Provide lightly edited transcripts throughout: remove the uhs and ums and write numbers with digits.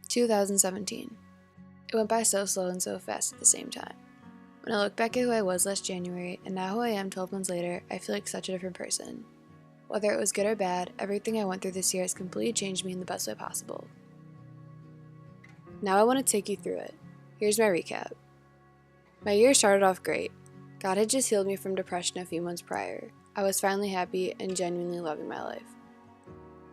2017. It went by so slow and so fast at the same time. When I look back at who I was last January and now who I am 12 months later, I feel like such a different person. Whether it was good or bad, everything I went through this year has completely changed me in the best way possible. Now I want to take you through it. Here's my recap. My year started off great. God had just healed me from depression a few months prior. I was finally happy and genuinely loving my life.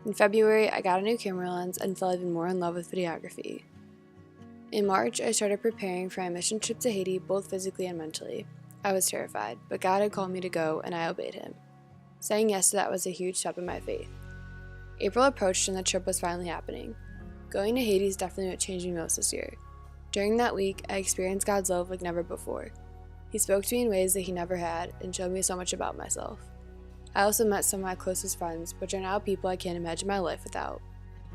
In February, I got a new camera lens and fell even more in love with videography. In March, I started preparing for my mission trip to Haiti, both physically and mentally. I was terrified, but God had called me to go, and I obeyed Him. Saying yes to that was a huge step in my faith. April approached and the trip was finally happening. Going to Haiti is definitely what changed me most this year. During that week, I experienced God's love like never before. He spoke to me in ways that He never had and showed me so much about myself. I also met some of my closest friends, which are now people I can't imagine my life without.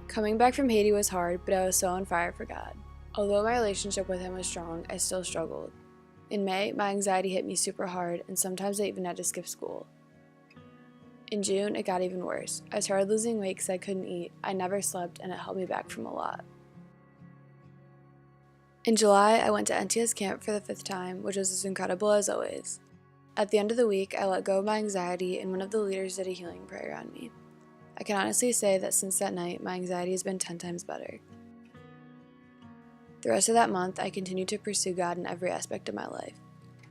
Coming back from Haiti was hard, but I was so on fire for God. Although my relationship with Him was strong, I still struggled. In May, my anxiety hit me super hard, and sometimes I even had to skip school. In June, it got even worse. I started losing weight because I couldn't eat, I never slept, and it held me back from a lot. In July, I went to NTS camp for the 5th time, which was as incredible as always. At the end of the week, I let go of my anxiety, and one of the leaders did a healing prayer on me. I can honestly say that since that night, my anxiety has been 10 times better. The rest of that month, I continued to pursue God in every aspect of my life.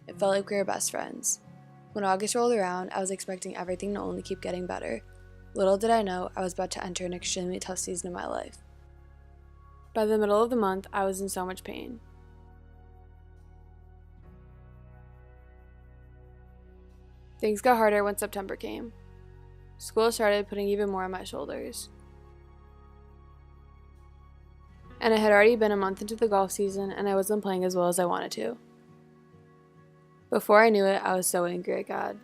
It felt like we were best friends. When August rolled around, I was expecting everything to only keep getting better. Little did I know, I was about to enter an extremely tough season of my life. By the middle of the month, I was in so much pain. Things got harder when September came. School started putting even more on my shoulders. And it had already been a month into the golf season, and I wasn't playing as well as I wanted to. Before I knew it, I was so angry at God.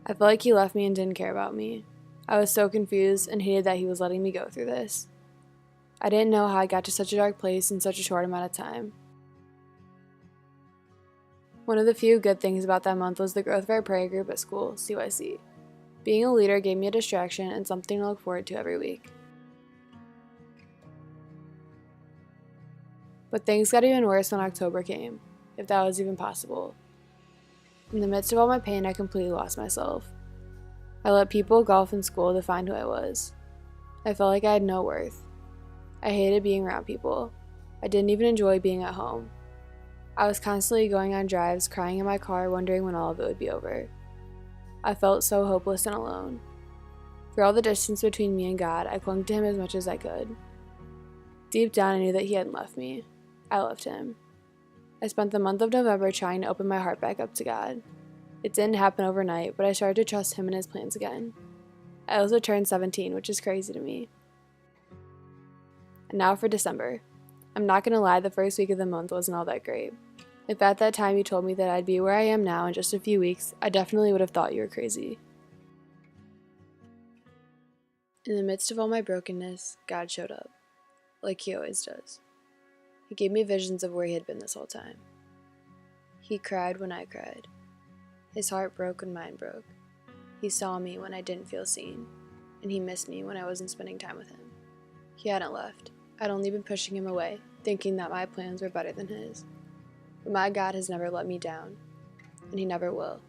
I felt like He left me and didn't care about me. I was so confused and hated that He was letting me go through this. I didn't know how I got to such a dark place in such a short amount of time. One of the few good things about that month was the growth of our prayer group at school, CYC. Being a leader gave me a distraction and something to look forward to every week. But things got even worse when October came, if that was even possible. In the midst of all my pain, I completely lost myself. I let people, golf, and school define who I was. I felt like I had no worth. I hated being around people. I didn't even enjoy being at home. I was constantly going on drives, crying in my car, wondering when all of it would be over. I felt so hopeless and alone. For all the distance between me and God, I clung to Him as much as I could. Deep down, I knew that He hadn't left me. I loved Him. I spent the month of November trying to open my heart back up to God. It didn't happen overnight, but I started to trust Him and His plans again. I also turned 17, which is crazy to me. And now for December. I'm not going to lie, the first week of the month wasn't all that great. If at that time you told me that I'd be where I am now in just a few weeks, I definitely would have thought you were crazy. In the midst of all my brokenness, God showed up, like He always does. He gave me visions of where He had been this whole time. He cried when I cried. His heart broke when mine broke. He saw me when I didn't feel seen, and He missed me when I wasn't spending time with Him. He hadn't left. I'd only been pushing Him away, thinking that my plans were better than His. But my God has never let me down, and He never will.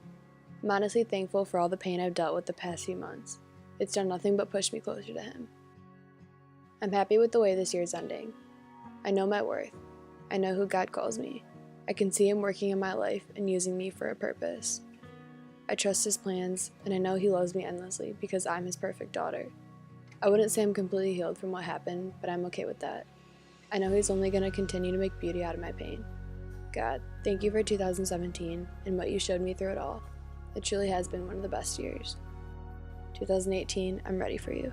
I'm honestly thankful for all the pain I've dealt with the past few months. It's done nothing but push me closer to Him. I'm happy with the way this year's ending. I know my worth. I know who God calls me. I can see Him working in my life and using me for a purpose. I trust His plans, and I know He loves me endlessly because I'm His perfect daughter. I wouldn't say I'm completely healed from what happened, but I'm okay with that. I know He's only going to continue to make beauty out of my pain. God, thank You for 2017 and what You showed me through it all. It truly has been one of the best years. 2018, I'm ready for You.